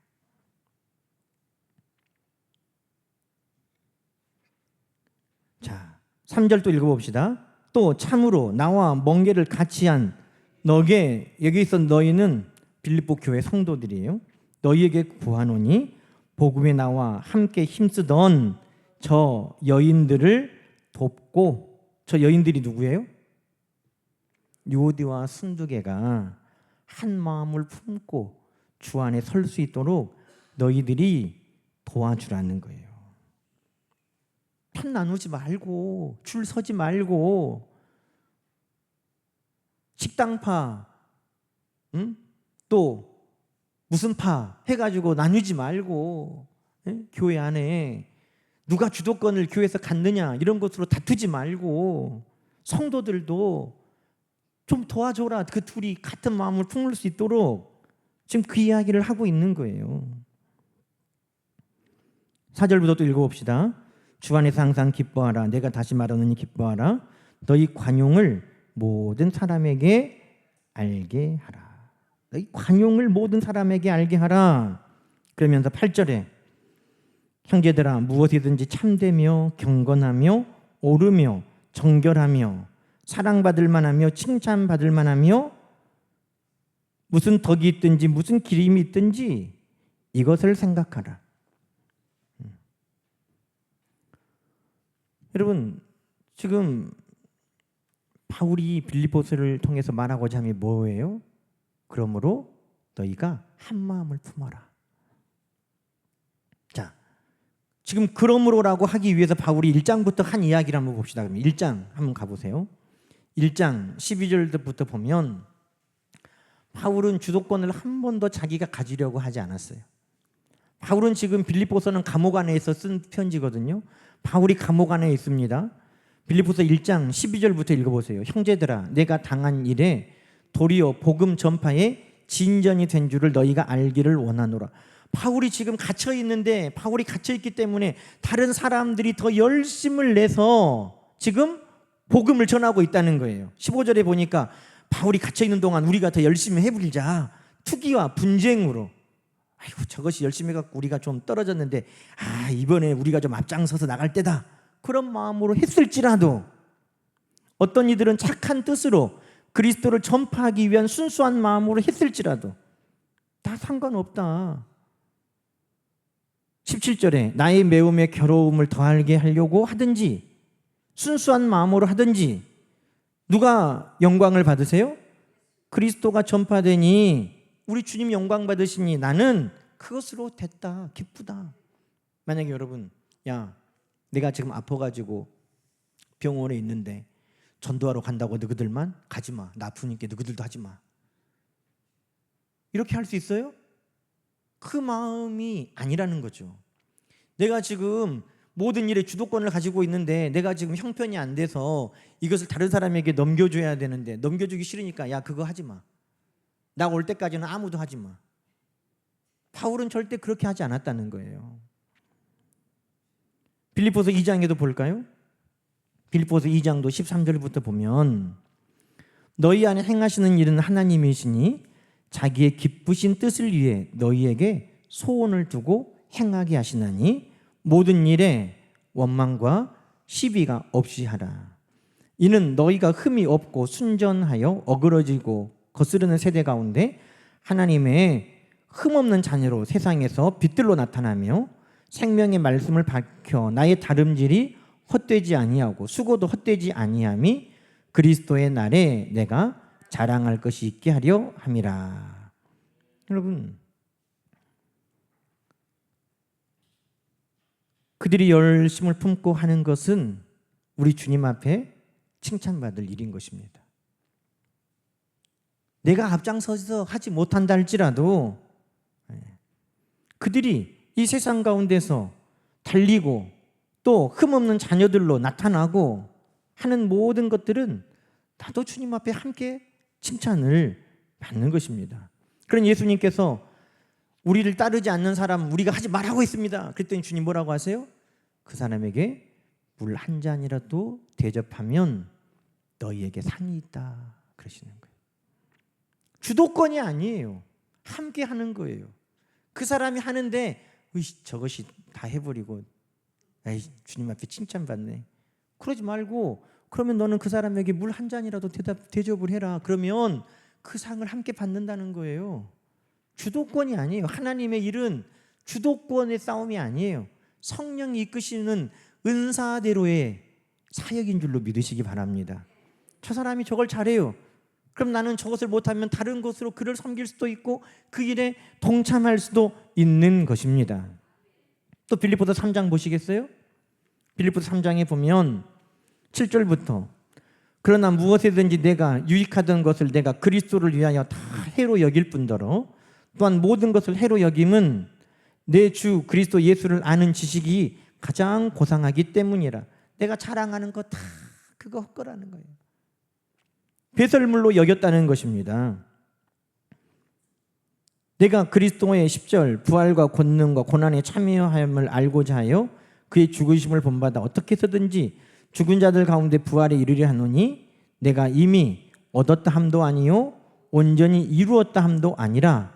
자, 3절 또 읽어봅시다. 또 참으로 나와 멍게를 같이 한 너게, 여기서 너희는 빌립보 교회 성도들이에요. 너희에게 구하노니 복음에 나와 함께 힘쓰던 저 여인들을 돕고, 저 여인들이 누구예요? 유오디와 순두계가 한 마음을 품고 주 안에 설 수 있도록 너희들이 도와주라는 거예요. 편 나누지 말고, 줄 서지 말고, 식당파, 또 무슨 파 해가지고 나누지 말고, 교회 안에 누가 주도권을 교회에서 갖느냐 이런 것으로 다투지 말고, 성도들도 좀 도와줘라. 그 둘이 같은 마음을 품을 수 있도록 지금 그 이야기를 하고 있는 거예요. 4절부터 또 읽어봅시다. 주 안에서 항상 기뻐하라. 내가 다시 말하노니 기뻐하라. 너희 관용을 모든 사람에게 알게 하라. 너희 관용을 모든 사람에게 알게 하라. 그러면서 8절에 형제들아, 무엇이든지 참되며 경건하며 옳으며 정결하며 사랑받을 만하며 칭찬받을 만하며 무슨 덕이 있든지 무슨 기림이 있든지 이것을 생각하라. 여러분, 지금 바울이 빌립보서를 통해서 말하고자 함이 뭐예요? 그러므로 너희가 한 마음을 품어라. 자, 지금 그러므로라고 하기 위해서 바울이 1장부터 한 이야기를 한번 봅시다. 그러면 1장 한번 가보세요. 1장 12절부터 보면 바울은 주도권을 한 번도 자기가 가지려고 하지 않았어요. 바울은 지금 빌립보서는 감옥 안에서 쓴 편지거든요. 바울이 감옥 안에 있습니다. 빌립보서 1장 12절부터 읽어보세요. 형제들아, 내가 당한 일에 도리어 복음 전파에 진전이 된 줄을 너희가 알기를 원하노라. 바울이 지금 갇혀 있는데, 바울이 갇혀 있기 때문에 다른 사람들이 더 열심을 내서 지금 복음을 전하고 있다는 거예요. 15절에 보니까 바울이 갇혀 있는 동안 우리가 더 열심히 해보자. 투기와 분쟁으로. 아이고, 저것이 열심히 해갖고 우리가 좀 떨어졌는데, 이번에 우리가 좀 앞장서서 나갈 때다. 그런 마음으로 했을지라도, 어떤 이들은 착한 뜻으로 그리스도를 전파하기 위한 순수한 마음으로 했을지라도 다 상관없다. 17절에 나의 매움에 괴로움을 더하게 하려고 하든지 순수한 마음으로 하든지 누가 영광을 받으세요? 그리스도가 전파되니 우리 주님 영광 받으시니 나는 그것으로 됐다, 기쁘다. 만약에 여러분, 야, 내가 지금 아파가지고 병원에 있는데 전도하러 간다고 너희들만 가지마. 나 아프니까 너희들도 하지마. 이렇게 할 수 있어요? 그 마음이 아니라는 거죠. 내가 지금 모든 일에 주도권을 가지고 있는데 내가 지금 형편이 안 돼서 이것을 다른 사람에게 넘겨줘야 되는데 넘겨주기 싫으니까 야 그거 하지 마. 나 올 때까지는 아무도 하지 마. 바울은 절대 그렇게 하지 않았다는 거예요. 빌립보서 2장에도 볼까요? 빌립보서 2장도 13절부터 보면 너희 안에 행하시는 일은 하나님이시니 자기의 기쁘신 뜻을 위해 너희에게 소원을 두고 행하게 하시나니 모든 일에 원망과 시비가 없이 하라. 이는 너희가 흠이 없고 순전하여 어그러지고 거스르는 세대 가운데 하나님의 흠없는 자녀로 세상에서 빛들로 나타나며 생명의 말씀을 밝혀 나의 다름질이 헛되지 아니하고 수고도 헛되지 아니함이 그리스도의 날에 내가 자랑할 것이 있게 하려 함이라. 여러분, 그들이 열심을 품고 하는 것은 우리 주님 앞에 칭찬받을 일인 것입니다. 내가 앞장서서 하지 못한다 할지라도 그들이 이 세상 가운데서 달리고 또 흠없는 자녀들로 나타나고 하는 모든 것들은 나도 주님 앞에 함께 칭찬을 받는 것입니다. 그런 예수님께서 우리를 따르지 않는 사람 우리가 하지 말라고 했습니다. 그랬더니 주님 뭐라고 하세요? 그 사람에게 물 한 잔이라도 대접하면 너희에게 상이 있다 그러시는 거예요. 주도권이 아니에요. 함께 하는 거예요. 그 사람이 하는데 저것이 다 해버리고 에이, 주님 앞에 칭찬받네. 그러지 말고 그러면 너는 그 사람에게 물 한 잔이라도 대접을 해라. 그러면 그 상을 함께 받는다는 거예요. 주도권이 아니에요. 하나님의 일은 주도권의 싸움이 아니에요. 성령이 이끄시는 은사대로의 사역인 줄로 믿으시기 바랍니다. 저 사람이 저걸 잘해요. 그럼 나는 저것을 못하면 다른 곳으로 그를 섬길 수도 있고 그 일에 동참할 수도 있는 것입니다. 또 빌립보서 3장 보시겠어요? 빌립보서 3장에 보면 7절부터 그러나 무엇이든지 내가 유익하던 것을 내가 그리스도를 위하여 다 해로 여길 뿐더러 또한 모든 것을 해로 여김은 내 주 그리스도 예수를 아는 지식이 가장 고상하기 때문이라. 내가 자랑하는 거 다 그거 헛거라는 거예요. 배설물로 여겼다는 것입니다. 내가 그리스도의 십절 부활과 권능과 고난에 참여함을 알고자 하여 그의 죽으심을 본받아 어떻게 해서든지 죽은 자들 가운데 부활에 이르려 하노니 내가 이미 얻었다 함도 아니요 온전히 이루었다 함도 아니라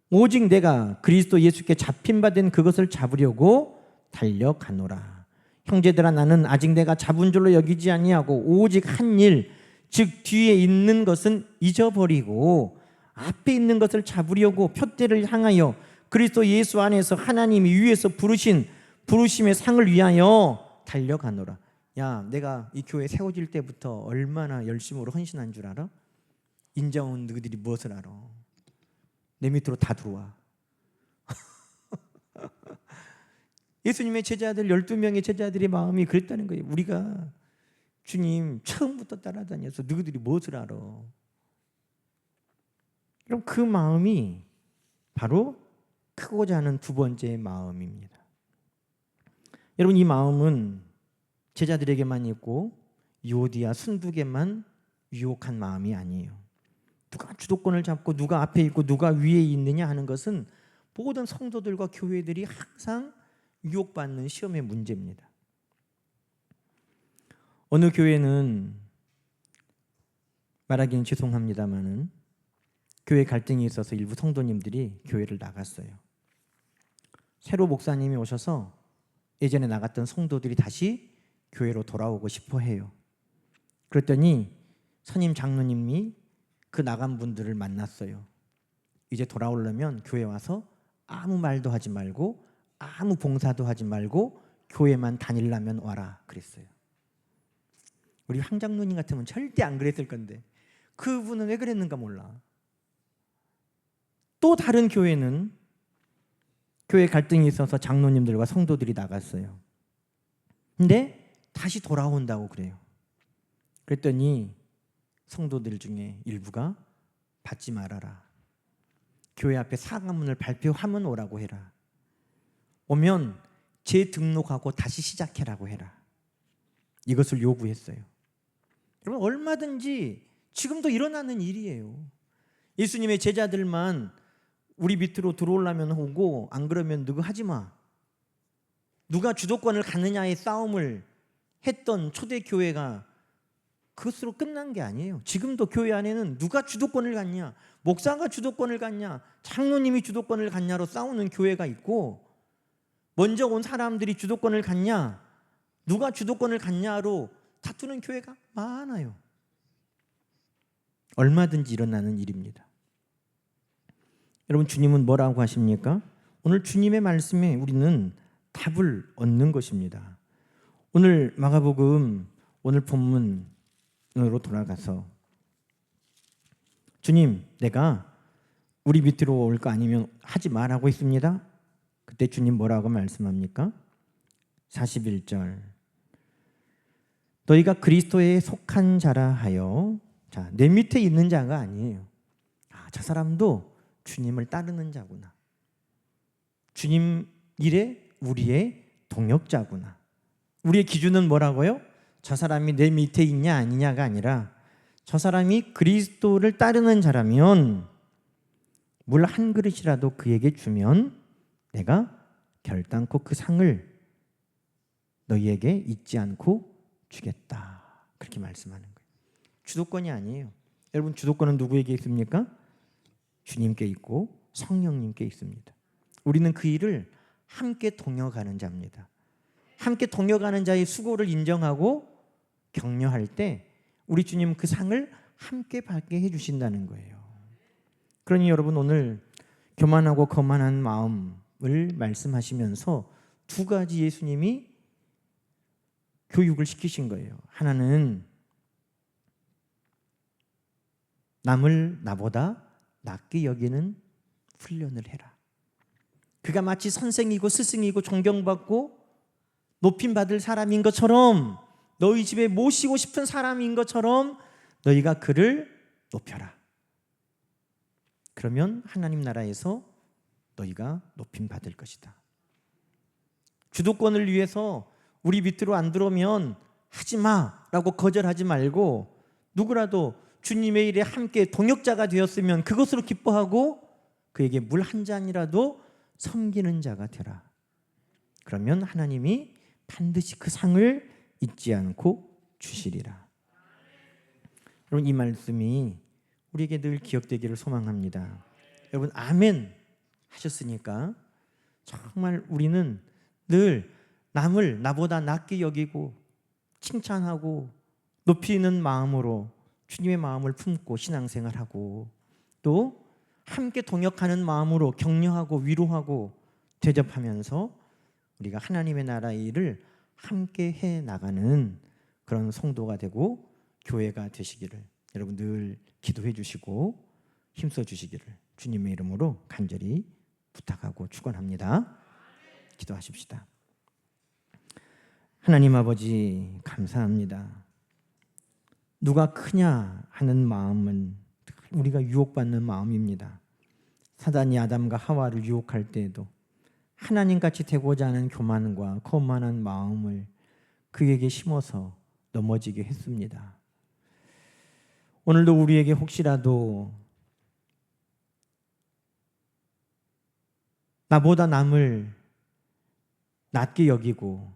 오직 내가 그리스도 예수께 잡힌 바 된 그것을 잡으려고 달려가노라. 형제들아 나는 아직 내가 잡은 줄로 여기지 아니하고 오직 한 일 즉 뒤에 있는 것은 잊어버리고 앞에 있는 것을 잡으려고 표대를 향하여 그리스도 예수 안에서 하나님이 위에서 부르신 부르심의 상을 위하여 달려가노라. 야, 내가 이 교회 세워질 때부터 얼마나 열심으로 헌신한 줄 알아? 인자온 너희들이 무엇을 알아? 내 밑으로 다 들어와. 예수님의 제자들 12명의 제자들의 마음이 그랬다는 거예요. 우리가 주님 처음부터 따라다녀서 너희들이 무엇을 알아? 그럼 그 마음이 바로 크고자 하는 두 번째 마음입니다. 여러분 이 마음은 제자들에게만 있고 유오디아 순두개만 유혹한 마음이 아니에요. 누가 주도권을 잡고 누가 앞에 있고 누가 위에 있느냐 하는 것은 모든 성도들과 교회들이 항상 유혹받는 시험의 문제입니다. 어느 교회는 말하기는 죄송합니다마는 교회 갈등이 있어서 일부 성도님들이 교회를 나갔어요. 새로 목사님이 오셔서 예전에 나갔던 성도들이 다시 교회로 돌아오고 싶어 해요. 그랬더니 선임 장로님이 그 나간 분들을 만났어요. 이제 돌아오려면 교회 와서 아무 말도 하지 말고 아무 봉사도 하지 말고 교회만 다니려면 와라 그랬어요. 우리 황 장로님 같으면 절대 안 그랬을 건데 그분은 왜 그랬는가 몰라. 또 다른 교회는 교회 갈등이 있어서 장로님들과 성도들이 나갔어요. 근데 다시 돌아온다고 그래요. 그랬더니 성도들 중에 일부가 받지 말아라. 교회 앞에 사과문을 발표하면 오라고 해라. 오면 재등록하고 다시 시작해라고 해라. 이것을 요구했어요. 여러분, 얼마든지 지금도 일어나는 일이에요. 예수님의 제자들만 우리 밑으로 들어오려면 오고, 안 그러면 너가 하지 마. 누가 주도권을 갖느냐의 싸움을 했던 초대교회가 그것으로 끝난 게 아니에요. 지금도 교회 안에는 누가 주도권을 갖냐, 목사가 주도권을 갖냐, 장로님이 주도권을 갖냐로 싸우는 교회가 있고, 먼저 온 사람들이 주도권을 갖냐, 누가 주도권을 갖냐로 다투는 교회가 많아요. 얼마든지 일어나는 일입니다. 여러분, 주님은 뭐라고 하십니까? 오늘 주님의 말씀에 우리는 답을 얻는 것입니다. 오늘 마가복음 오늘 본문으로 돌아가서, 주님, 내가 우리 밑으로 올 거 아니면 하지 말라고 했습니다. 그때 주님 뭐라고 말씀합니까? 41절, 너희가 그리스도에 속한 자라 하여. 자, 내 밑에 있는 자가 아니에요. 저 사람도 주님을 따르는 자구나. 주님 일에 우리의 동역자구나. 우리의 기준은 뭐라고요? 저 사람이 내 밑에 있냐 아니냐가 아니라, 저 사람이 그리스도를 따르는 자라면 물 한 그릇이라도 그에게 주면 내가 결단코 그 상을 너희에게 잊지 않고 주겠다. 그렇게 말씀하는 거예요. 주도권이 아니에요. 여러분, 주도권은 누구에게 있습니까? 주님께 있고 성령님께 있습니다. 우리는 그 일을 함께 동역하는 자입니다. 함께 동역하는 자의 수고를 인정하고 격려할 때 우리 주님 그 상을 함께 받게 해주신다는 거예요. 그러니 여러분, 오늘 교만하고 거만한 마음을 말씀하시면서 두 가지 예수님이 교육을 시키신 거예요. 하나는 남을 나보다 낫게 여기는 훈련을 해라. 그가 마치 선생이고 스승이고 존경받고 높임받을 사람인 것처럼, 너희 집에 모시고 싶은 사람인 것처럼 너희가 그를 높여라. 그러면 하나님 나라에서 너희가 높임받을 것이다. 주도권을 위해서 우리 밑으로 안 들어오면 하지 마라고 거절하지 말고, 누구라도 주님의 일에 함께 동역자가 되었으면 그것으로 기뻐하고 그에게 물 한 잔이라도 섬기는 자가 되라. 그러면 하나님이 반드시 그 상을 잊지 않고 주시리라. 여러분, 이 말씀이 우리에게 늘 기억되기를 소망합니다. 여러분, 아멘 하셨으니까 정말 우리는 늘 남을 나보다 낫게 여기고 칭찬하고 높이는 마음으로 주님의 마음을 품고 신앙생활하고, 또 함께 동역하는 마음으로 격려하고 위로하고 대접하면서 우리가 하나님의 나라의 일을 함께 해나가는 그런 성도가 되고 교회가 되시기를 여러분 늘 기도해 주시고 힘써 주시기를 주님의 이름으로 간절히 부탁하고 축원합니다. 기도하십시다. 하나님 아버지, 감사합니다. 누가 크냐 하는 마음은 우리가 유혹받는 마음입니다. 사단이 아담과 하와를 유혹할 때에도 하나님같이 되고자 하는 교만과 거만한 마음을 그에게 심어서 넘어지게 했습니다. 오늘도 우리에게 혹시라도 나보다 남을 낮게 여기고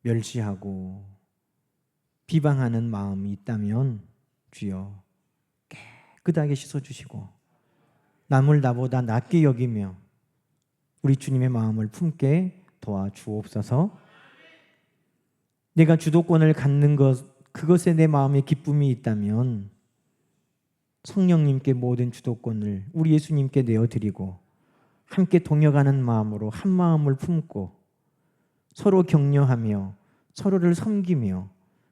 멸시하고 비방하는 마음이 있다면 주여 깨끗하게 씻어주시고 남을 나보다 낮게 여기며 우리 주님의 마음을 품게 도와주옵소서. 내가 주도권을 갖는 것, 그것에 내 마음에 기쁨이 있다면 성령님께 모든 주도권을 우리 예수님께 내어드리고 함께 동역하는 마음으로 한 마음을 품고 서로 격려하며 서로를 섬기며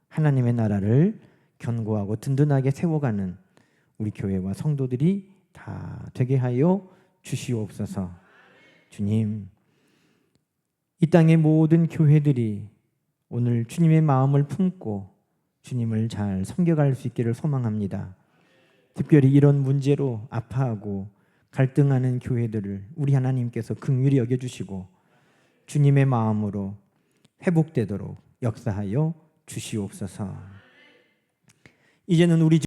하나님의 나라를 견고하고 든든하게 세워가는 우리 교회와 성도들이 다 되게 하여 주시옵소서. 주님, 이 땅의 모든 교회들이 오늘 주님의 마음을 품고 주님을 잘 섬겨갈 수 있기를 소망합니다. 특별히 이런 문제로 아파하고 갈등하는 교회들을 우리 하나님께서 긍휼히 여겨주시고 주님의 마음으로 회복되도록 역사하여 주시옵소서. 이제는 우리